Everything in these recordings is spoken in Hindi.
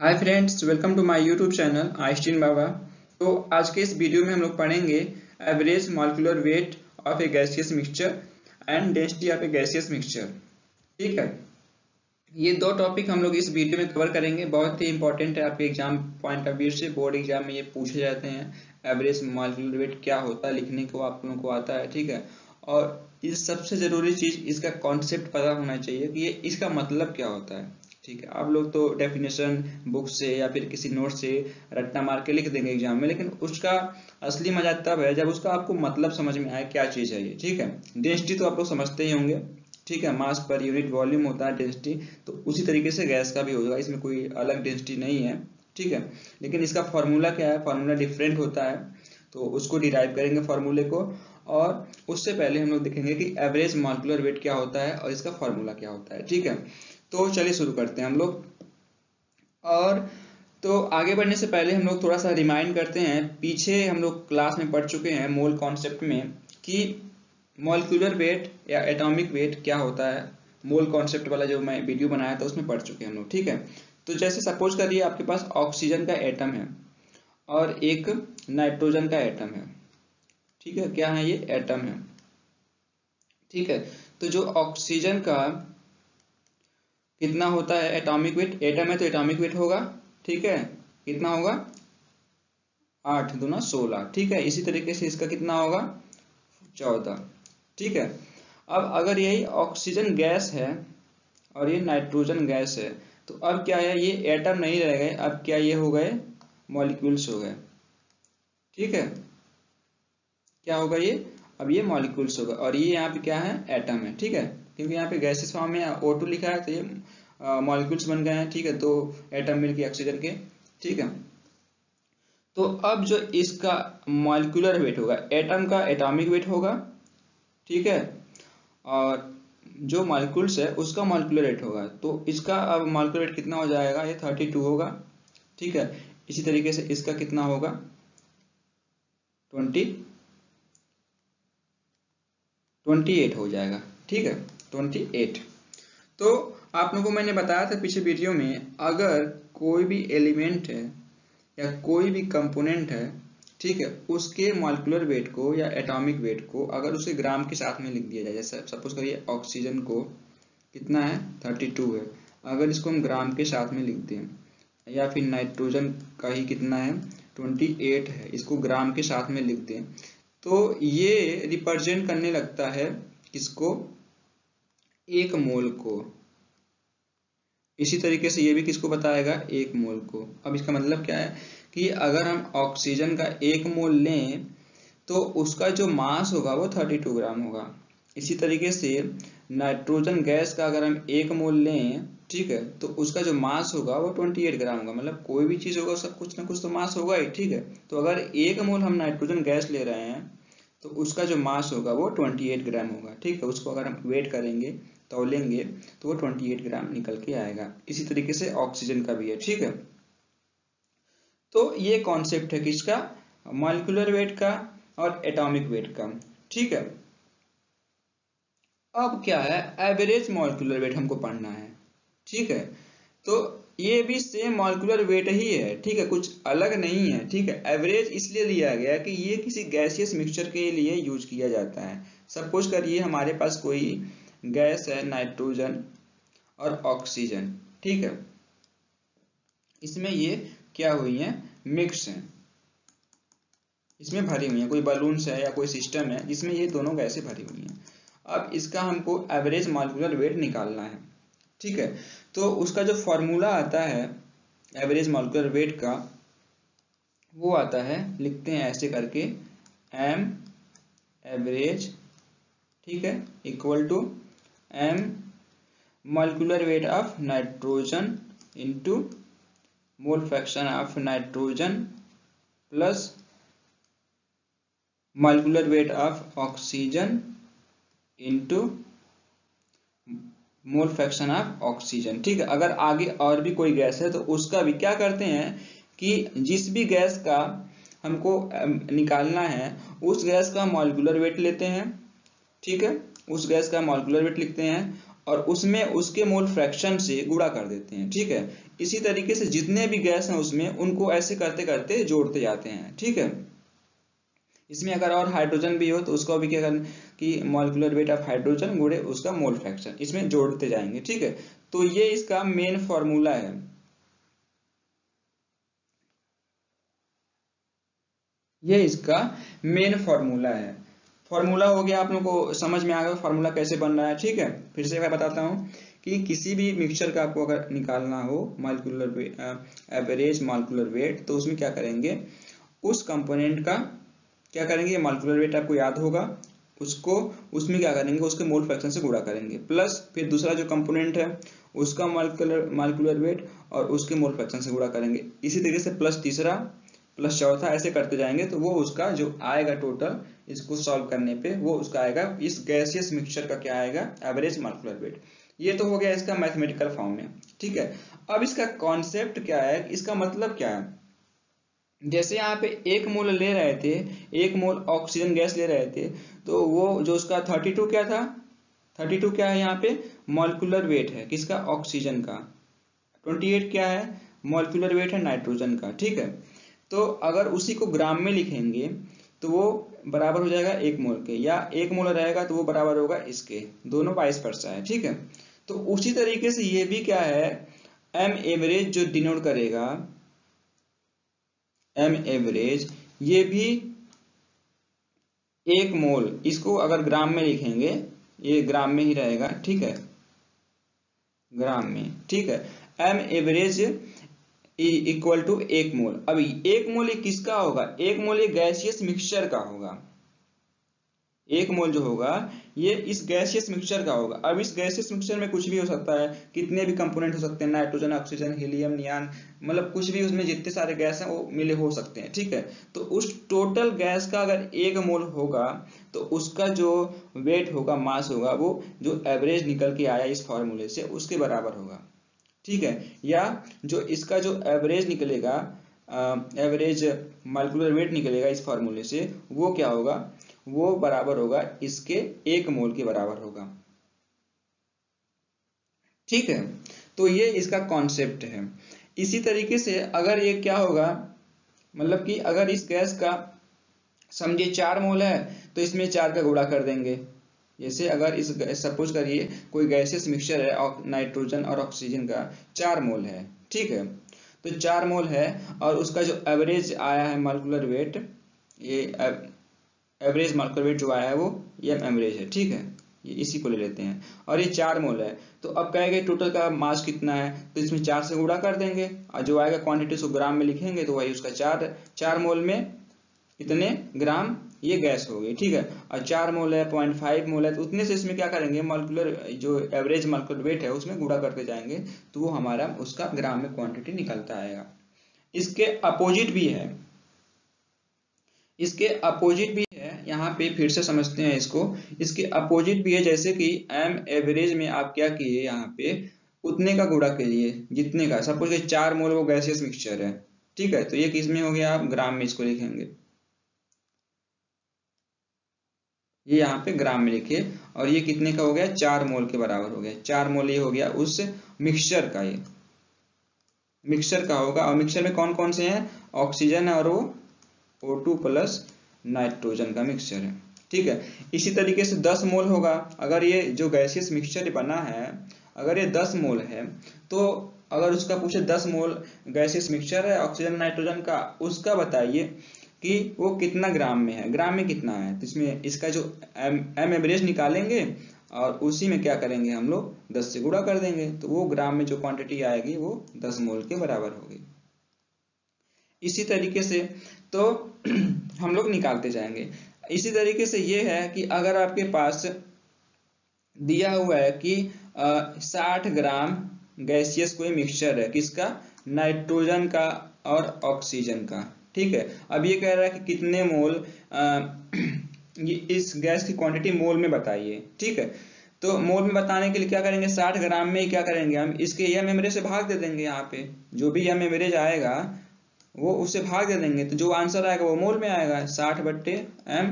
Hi friends, welcome to my YouTube channel Einstein Baba. तो आज के इस वीडियो में हम लोग पढ़ेंगे average molecular weight of a gaseous mixture and density of a gaseous mixture. ठीक है, ये दो टॉपिक हम लोग इस वीडियो में कवर करेंगे। बहुत ही इंपॉर्टेंट है आपके एग्जाम पॉइंट ऑफ व्यू से। बोर्ड एग्जाम में ये पूछे जाते हैं, एवरेज मॉलिक्यूलर वेट क्या होता है, लिखने को आप लोगों को आता है। ठीक है, और इस सबसे जरूरी चीज इसका कॉन्सेप्ट पता होना चाहिए कि ये इसका मतलब क्या होता है। ठीक है, आप लोग तो डेफिनेशन बुक से या फिर किसी नोट से रट्टा मार के लिख देंगे एग्जाम में, लेकिन उसका असली मजा तब है जब उसका आपको मतलब समझ में आए क्या चीज है ये। ठीक है, डेंसिटी तो आप लोग समझते ही होंगे। ठीक है, मास पर यूनिट वॉल्यूम होता है डेंसिटी, तो उसी तरीके से गैस का भी होगा, इसमें कोई अलग डेंसिटी नहीं है। ठीक है, लेकिन इसका फॉर्मूला क्या है, फॉर्मूला डिफरेंट होता है, तो उसको डिराइव करेंगे फॉर्मूले को। और उससे पहले हम लोग देखेंगे कि एवरेज मॉलिक्यूलर वेट क्या होता है और इसका फॉर्मूला क्या होता है। ठीक है, तो चलिए शुरू करते हैं हम लोग। और तो आगे बढ़ने से पहले हम लोग थोड़ा सा रिमाइंड करते हैं, पीछे हम लोग क्लास में पढ़ चुके हैं मोल कॉन्सेप्ट में कि मॉलिक्यूलर वेट या एटॉमिक वेट क्या होता है। मोल कॉन्सेप्ट वाला जो मैं वीडियो बनाया था उसमें पढ़ चुके हैं हम लोग। ठीक है, तो जैसे सपोज करिए आपके पास ऑक्सीजन का एटम है और एक नाइट्रोजन का एटम है। ठीक है, क्या है ये, एटम है। ठीक है, तो जो ऑक्सीजन का कितना होता है एटॉमिक वेट, एटम है तो एटॉमिक वेट होगा। ठीक है, कितना होगा, 8 दूना 16। ठीक है, इसी तरीके से इसका कितना होगा, 14। ठीक है, अब अगर यही ऑक्सीजन गैस है और ये नाइट्रोजन गैस है, तो अब क्या है, ये एटम नहीं रह गए, अब क्या ये हो गए, मॉलिक्यूल्स हो गए। ठीक है, क्या होगा ये, अब ये मॉलिक्यूल्स होगा और ये यहाँ पे क्या है, एटम है। ठीक है, क्योंकि यहाँ पे गैसेस फॉर्म में O2 लिखा है तो ये मॉलिक्यूल्स बन गए हैं। ठीक है, तो एटम मिल गए ऑक्सीजन के। ठीक है, तो अब जो इसका मॉलिक्यूलर वेट होगा, एटम का एटॉमिक वेट होगा। ठीक है, और जो मॉलिक्यूल्स है उसका मॉलिक्यूलर वेट होगा, तो इसका अब मॉलिक्यूलर वेट कितना हो जाएगा, ये 32 होगा। ठीक है, इसी तरीके से इसका कितना होगा, 28 हो जाएगा। ठीक है, 28। तो आप लोगों को मैंने बताया था पीछे वीडियो में, अगर कोई भी एलिमेंट है या कोई भी कंपोनेंट है, ठीक है, उसके मॉलिक्यूलर वेट को या एटॉमिक वेट को अगर उसे ग्राम के साथ में लिख दिया जाए, जैसे सपोज करिए ऑक्सीजन को कितना है, 32 है, अगर इसको हम ग्राम के साथ में लिख दें, या फिर नाइट्रोजन का ही कितना है, 28 है, इसको ग्राम के साथ में लिख दें, तो ये रिप्रेजेंट करने लगता है किसको, एक मोल को। इसी तरीके से ये भी किसको बताएगा, एक मोल को। अब इसका मतलब क्या है कि अगर हम ऑक्सीजन का एक मोल लें तो उसका जो मास होगा वो 32 ग्राम होगा। इसी तरीके से नाइट्रोजन गैस का अगर हम एक मोल लें, ठीक है, तो उसका जो मास होगा वो 28 ग्राम होगा। मतलब कोई भी चीज होगा उसका कुछ ना कुछ तो मास होगा ही। ठीक है, तो अगर एक मोल हम नाइट्रोजन गैस ले रहे हैं तो उसका जो मास होगा वो 28 ग्राम होगा। ठीक है, उसको अगर हम वेट करेंगे, तौलेंगे, तो वो 28 ग्राम निकल के आएगा। इसी तरीके से ऑक्सीजन का भी है। ठीक है, तो ये कॉन्सेप्ट है किसका, मॉलिक्यूलर वेट का और एटॉमिक वेट का। ठीक है, अब क्या है, एवरेज मॉलिक्यूलर वेट हमको पढ़ना है। ठीक है, तो ये भी सेम मॉलिक्यूलर वेट ही है। ठीक है, कुछ अलग नहीं है। ठीक है, एवरेज इसलिए लिया गया कि ये किसी गैसियस मिक्सचर के लिए यूज किया जाता है। सपोज करिए हमारे पास कोई गैस है, नाइट्रोजन और ऑक्सीजन। ठीक है, इसमें ये क्या हुई है, मिक्स है, इसमें भरी हुई है, कोई बलून्स है या कोई सिस्टम है जिसमें ये दोनों गैसें भरी हुई हैं। अब इसका हमको एवरेज मॉलिक्यूलर वेट निकालना है। ठीक है, तो उसका जो फॉर्मूला आता है एवरेज मॉलिक्यूलर वेट का, वो आता है, लिखते हैं ऐसे करके, एम एवरेज, ठीक है, equal to M molecular weight of nitrogen into mole fraction of nitrogen plus molecular weight of oxygen into mole fraction of oxygen. ठीक है, अगर आगे और भी कोई गैस है तो उसका भी क्या करते हैं कि जिस भी गैस का हमको निकालना है उस गैस का मॉलिक्यूलर वेट लेते हैं। ठीक है, उस गैस का मॉलिक्यूलर वेट लिखते हैं और उसमें उसके मोल फ्रैक्शन से गुणा कर देते हैं, ठीक है। इसी तरीके से जितने भी गैस हैं उसमें उनको ऐसे करते करते जोड़ते जाते हैं, ठीक है। इसमें अगर और हाइड्रोजन भी हो तो उसको भी क्या करना कि मॉलिक्यूलर वेट ऑफ हाइड्रोजन गुणे उसका मोल फ्रैक्शन, इसमें जोड़ते जाएंगे, ठीक है। तो ये इसका मेन फॉर्मूला है। ये इसका मेन फॉर्मूला है। फॉर्मूला हो गया, आप लोगों को समझ में आ गया फॉर्मूला कैसे बन रहा है, ठीक है। फिर से मैं बताता हूँ कि किसी भी मिक्सचर का आपको अगर निकालना हो मॉलिक्यूलर एवरेज मॉलिक्यूलर वेट, तो उसमें क्या करेंगे, उस कंपोनेंट का क्या करेंगे, मॉलिक्यूलर वेट आपको याद होगा, उसको उसमें क्या करेंगे, उसके मोल फ्रैक्शन से गुणा करेंगे, प्लस फिर दूसरा जो कंपोनेंट है उसका मॉलिक्यूलर वेट और उसके मोल फ्रैक्शन से गुणा करेंगे। इसी तरीके से प्लस तीसरा प्लस चौथा ऐसे करते जाएंगे, तो वो उसका जो आएगा टोटल इसको सॉल्व करने पे वो उसका आएगा, इस गैसियस मिक्सचर का क्या आएगा, एवरेज मॉलिक्यूलर वेट। ये तो हो गया इसका मैथमेटिकल फॉर्म में, ठीक है। अब इसका कॉन्सेप्ट क्या है, इसका मतलब क्या है। जैसे यहाँ पे 1 मोल ले रहे थे, 1 मोल ऑक्सीजन गैस ले रहे थे, तो वो जो उसका 32 क्या था, 32 क्या है यहाँ पे, मॉलिक्यूलर वेट है किसका, ऑक्सीजन का। 28 क्या है, मॉलिक्यूलर वेट है नाइट्रोजन का, ठीक है। तो अगर उसी को ग्राम में लिखेंगे तो वो बराबर हो जाएगा 1 मोल के, या 1 मोल रहेगा तो वो बराबर होगा इसके, दोनों वाइस वर्सा है, ठीक है। तो उसी तरीके से ये भी क्या है, एम एवरेज जो डिनोट करेगा, एम एवरेज, ये भी 1 मोल, इसको अगर ग्राम में लिखेंगे ये ग्राम में ही रहेगा, ठीक है, ग्राम में, ठीक है। एम एवरेज इक्वल टू 1 मोल। अब 1 मोल ये किसका होगा, 1 मोल ये गैसियस मिक्सचर का होगा, 1 मोल जो होगा ये इस गैसियस मिक्सचर का होगा। अब इस गैसियस मिक्सचर में कुछ भी हो सकता है, कितने भी कंपोनेंट हो सकते हैं, नाइट्रोजन, ऑक्सीजन, हीलियम, नियान, मतलब कुछ भी उसमें जितने सारे गैस हैं वो मिले हो सकते हैं, ठीक है। तो उस टोटल गैस का अगर 1 मोल होगा तो उसका जो वेट होगा, मास होगा, वो जो एवरेज निकल के आया इस फॉर्मूले से उसके बराबर होगा, ठीक है। या जो इसका जो एवरेज निकलेगा, एवरेज मॉलिक्यूलर वेट निकलेगा इस फॉर्मूले से, वो क्या होगा, वो बराबर होगा इसके 1 मोल के बराबर होगा, ठीक है। तो ये इसका कॉन्सेप्ट है। इसी तरीके से अगर ये क्या होगा, मतलब कि अगर इस गैस का समझिए 4 मोल है तो इसमें 4 का गुणा कर देंगे। जैसे अगर इस सपोज करिए कोई गैसियस मिक्सचर है नाइट्रोजन और ऑक्सीजन का 4 मोल है, ठीक है। तो 4 मोल है और उसका जो एवरेज आया है मॉलिक्यूलर वेट, ये एवरेज मॉलिक्यूलर वेट जो आया है वो ये एवरेज है, ठीक है। ये इसी को ले लेते हैं और ये 4 मोल है। तो अब कहेंगे टोटल का मास कितना है, तो इसमें 4 से गुणा कर देंगे और जो आएगा क्वांटिटी उसको ग्राम में लिखेंगे, तो वही उसका 4 मोल में इतने ग्राम ये गैस हो गई, ठीक है। और 4 मोल है, 0.5 मोल है, तो उतने से इसमें क्या करेंगे, मॉलिक्यूलर जो एवरेज मॉलिक्यूलर वेट है उसमें गुणा करते जाएंगे, तो वो हमारा उसका ग्राम में क्वांटिटी निकलता आएगा। इसके अपोजिट भी है, इसके अपोजिट भी है, यहाँ पे फिर से समझते हैं इसको। इसके अपोजिट भी है, जैसे कि एम एवरेज में आप क्या किए, यहाँ पे उतने का गुणा कीजिए जितने का, सपोज 4 मोल वो गैसियस मिक्सचर है, ठीक है। तो ये किस में हो गया, आप ग्राम में इसको लिखेंगे, ये यहाँ पे ग्राम में लिखिए, और ये कितने का हो गया, 4 मोल के बराबर हो गया। 4 मोल ये हो गया उस मिक्सचर का, ये मिक्सचर का होगा। और मिक्सचर में कौन कौन से हैं, ऑक्सीजन और वो O2 प्लस नाइट्रोजन का मिक्सचर है, ठीक है। इसी तरीके से 10 मोल होगा, अगर ये जो गैसियस मिक्सचर बना है अगर ये 10 मोल है, तो अगर उसका पूछे 10 मोल गैसियस मिक्सचर है ऑक्सीजन नाइट्रोजन का, उसका बताइए कि वो कितना ग्राम में है, ग्राम में कितना है। तो इसमें इसका जो एम एवरेज निकालेंगे और उसी में क्या करेंगे, हम लोग 10 से गुणा कर देंगे, तो वो ग्राम में जो क्वांटिटी आएगी वो 10 मोल के बराबर होगी। इसी तरीके से तो हम लोग निकालते जाएंगे। इसी तरीके से ये है कि अगर आपके पास दिया हुआ है कि 60 ग्राम गैसियस कोई मिक्सचर है, किसका, नाइट्रोजन का और ऑक्सीजन का, ठीक है। अब ये कह रहा है कि कितने मोल, ये इस गैस की क्वांटिटी मोल में बताइए, ठीक है। तो मोल में बताने के लिए क्या करेंगे, 60 ग्राम में क्या करेंगे, हम इसके एम एवरेज से भाग दे देंगे। यहाँ पे जो भी एम एवरेज आएगा वो उससे भाग दे देंगे, तो जो आंसर आएगा वो मोल में आएगा, 60/m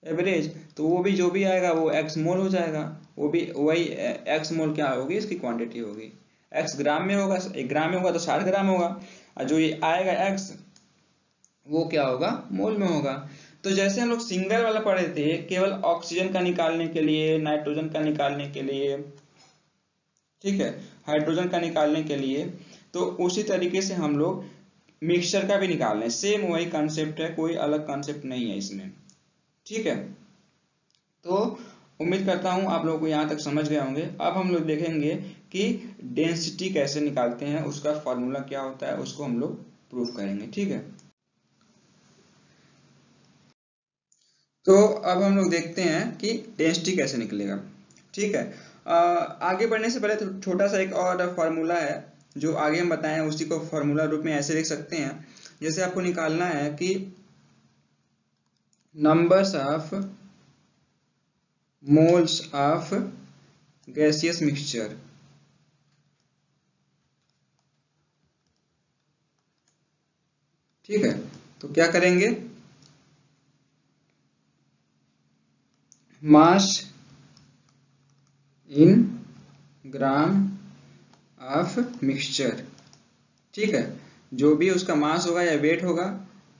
एवरेज, तो वो भी जो भी आएगा वो एक्स मोल हो जाएगा, वो भी वही एक्स मोल क्या होगी, इसकी क्वांटिटी होगी। एक्स ग्राम में होगा, 1 ग्राम में होगा तो 60 ग्राम होगा, और जो ये आएगा एक्स वो क्या होगा, मोल में होगा। तो जैसे हम लोग सिंगल वाला पढ़े थे केवल ऑक्सीजन का निकालने के लिए, नाइट्रोजन का निकालने के लिए, ठीक है, हाइड्रोजन का निकालने के लिए, तो उसी तरीके से हम लोग मिक्सचर का भी निकाल लें, सेम वही कॉन्सेप्ट है, कोई अलग कॉन्सेप्ट नहीं है इसमें, ठीक है। तो उम्मीद करता हूं आप लोगों को यहां तक समझ गए होंगे। अब हम लोग देखेंगे कि डेंसिटी कैसे निकालते हैं, उसका फॉर्मूला क्या होता है, उसको हम लोग प्रूफ करेंगे, ठीक है। तो अब हम लोग देखते हैं कि डेंसिटी कैसे निकलेगा, ठीक है। आगे बढ़ने से पहले तो छोटा सा एक और फॉर्मूला है जो आगे हम बताएं, उसी को फॉर्मूला रूप में ऐसे लिख सकते हैं। जैसे आपको निकालना है कि numbers of moles of gaseous mixture, ठीक है। तो क्या करेंगे, मास इन ग्राम ऑफ मिक्सचर, ठीक है, जो भी उसका मास होगा या वेट होगा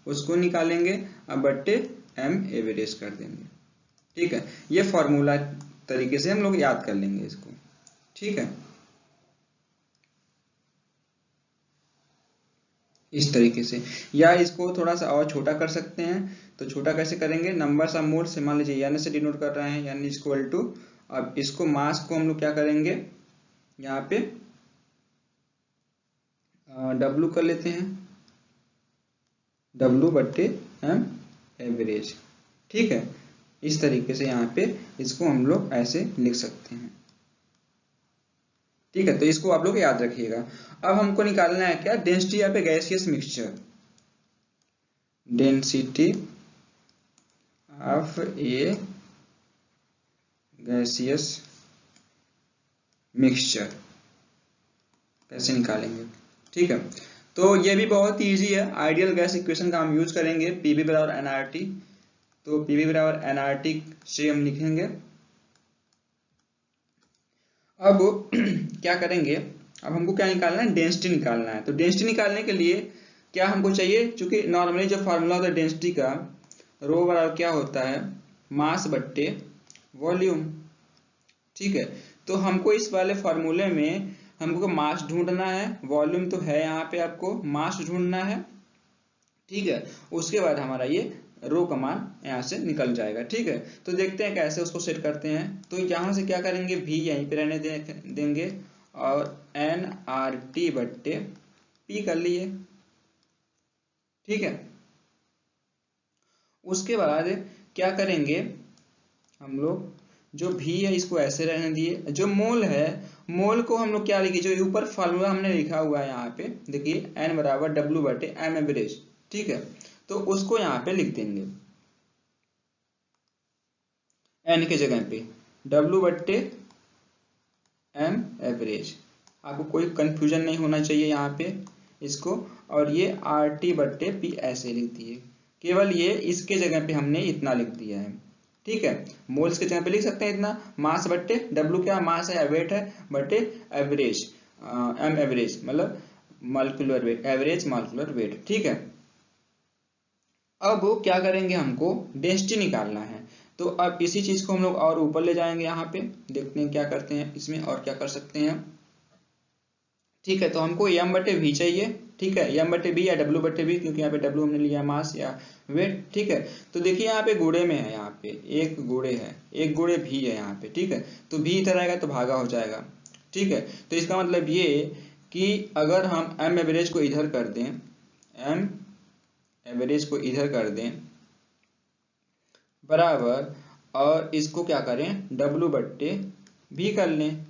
उसको निकालेंगे, अब बट्टे एम एवरेज कर देंगे, ठीक है। ये फॉर्मूला तरीके से हम लोग याद कर लेंगे इसको, ठीक है, इस तरीके से। या इसको थोड़ा सा और छोटा कर सकते हैं, तो छोटा कैसे करेंगे, नंबर्स ऑफ मोल से मान लीजिए एन से डिनोट कर रहे हैं, यानी इक्वल टू, अब इसको मास को हम लोग क्या करेंगे, यहाँ पे डब्लू कर लेते हैं, डब्लू बट्टे एम एवरेज, ठीक है। इस तरीके से यहाँ पे इसको हम लोग ऐसे लिख सकते हैं, ठीक है। तो इसको आप लोग याद रखिएगा। अब हमको निकालना है क्या, डेंसिटी यहाँ पे gaseous mixture, density of a gaseous mixture कैसे निकालेंगे, ठीक है। तो ये भी बहुत इजी है, आइडियल गैस इक्वेशन का हम यूज करेंगे, पीवी बराबर एनआरटी। तो पीवी बराबर एनआरटी से हम लिखेंगे। अब क्या करेंगे, अब हमको क्या निकालना है, डेंसिटी निकालना है। तो डेंसिटी निकालने के लिए क्या हमको चाहिए, क्योंकि नॉर्मली जो फॉर्मूला होता है डेंसिटी का, रो बराबर क्या होता है, मास बट्टे वॉल्यूम, ठीक है। तो हमको इस वाले फॉर्मूले में हमको मास ढूंढना है, वॉल्यूम तो है यहाँ पे, आपको मास ढूंढना है, ठीक है। उसके बाद हमारा ये रो का मान यहाँ से निकल जाएगा, ठीक है। तो देखते हैं कैसे उसको सेट करते हैं। तो यहाँ से क्या करेंगे, भी यहीं पे रहने देंगे, और एन आर टी बट्टे पी कर लिए, ठीक है। उसके बाद क्या करेंगे हम लोग, जो भी है इसको ऐसे रहने दिए, जो मोल है, मोल को हम लोग क्या लिखे, जो ऊपर फॉर्मूला हमने लिखा हुआ है यहाँ पे देखिए, एन बराबर डब्ल्यू बटे एम एवरेज, ठीक है। तो उसको यहाँ पे लिख देंगे, एन के जगह पे डब्ल्यू बट्टे एम एवरेज, आपको कोई कंफ्यूजन नहीं होना चाहिए यहाँ पे इसको। और ये आर टी बट्टे पी ऐसे लिख दिए, केवल ये इसके जगह पे हमने इतना लिख दिया है, ठीक है। मोल्स के जगह पे लिख सकते हैं इतना, मास बट्टे डब्ल्यू क्या मास है, वेट है, बट्टे एवरेज एम एवरेज मतलब molecular weight, average molecular wait, ठीक है। अब क्या करेंगे, हमको डेंसिटी निकालना है। तो अब इसी चीज को हम लोग और ऊपर ले जाएंगे, यहाँ पे देखते हैं क्या करते हैं इसमें और क्या कर सकते हैं, ठीक है। तो हमको एम बटे वी चाहिए, ठीक है, एम बटे बी या डब्ल्यू बटे बी, क्योंकि यहाँ पे डब्ल्यू हमने लिया मास या वेट, ठीक है। तो देखिए यहाँ पे गुणे में है, यहाँ पे एक गुणे है, एक गुणे भी है यहाँ पे, ठीक है। तो भी इधर आएगा तो भागा हो जाएगा, ठीक है। तो इसका मतलब ये कि अगर हम एम एवरेज को इधर कर दें, एम एवरेज को इधर कर दें बराबर, और इसको क्या करें, डब्ल्यू बट्टे भी कर लें,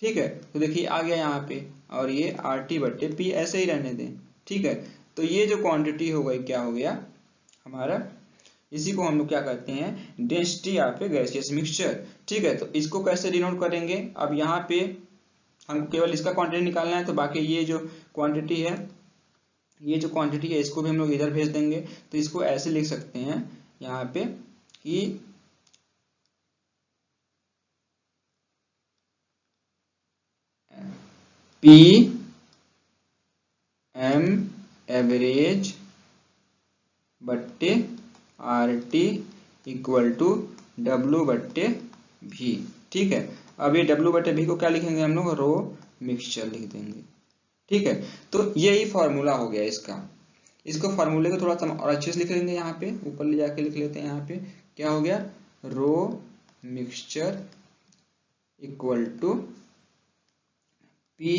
ठीक है। तो देखिए आ गया यहाँ पे, और ये आर टी बट्टे पी ऐसे ही रहने दें, ठीक है। तो ये जो क्वांटिटी हो गई क्या हो गया हमारा, इसी को हम लोग क्या करते हैं, density of a gaseous mixture, ठीक है। तो इसको कैसे डिनोट करेंगे, अब यहाँ पे हमको केवल इसका क्वांटिटी निकालना है, तो बाकी ये जो क्वांटिटी है, ये जो क्वांटिटी है इसको भी हम लोग इधर भेज देंगे। तो इसको ऐसे लिख सकते हैं यहाँ पे, कि पी एम एवरेज बट्टे R T equal to W बट्टे भी। ठीक है, अब ये डब्ल्यू बट्टे भी को क्या लिखेंगे हम लोग, रो मिक्सचर लिख देंगे। ठीक है, तो यही फॉर्मूला हो गया इसका। इसको फॉर्मूले को थोड़ा सा और अच्छे से लिख लेंगे, यहाँ पे ऊपर ले जाके लिख लेते हैं। यहाँ पे क्या हो गया, rho mixture equal to P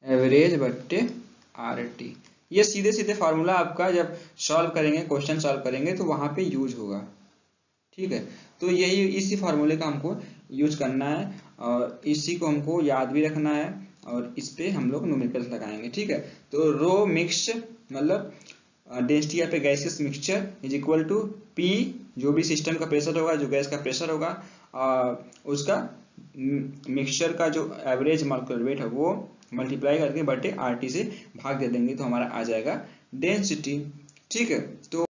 average बट्टे आर टी। ये सीधे सीधे फार्मूला आपका जब सॉल्व करेंगे, क्वेश्चन सॉल्व करेंगे तो वहां पे यूज होगा। ठीक है, तो यही इसी फार्मूले का हमको यूज करना है और इसी को हमको याद भी रखना है और इस पे हम लोग न्यूमेरिकल्स लगाएंगे। ठीक है, तो रो मिक्स मतलब density of a gaseous mixture is equal to P, जो भी सिस्टम का प्रेशर होगा, जो गैस का प्रेशर होगा, उसका मिक्सचर का जो एवरेज मॉलिक्यूलर वेट है वो मल्टीप्लाई करके बटे आर टी से भाग दे देंगे तो हमारा आ जाएगा डेंसिटी। ठीक है, तो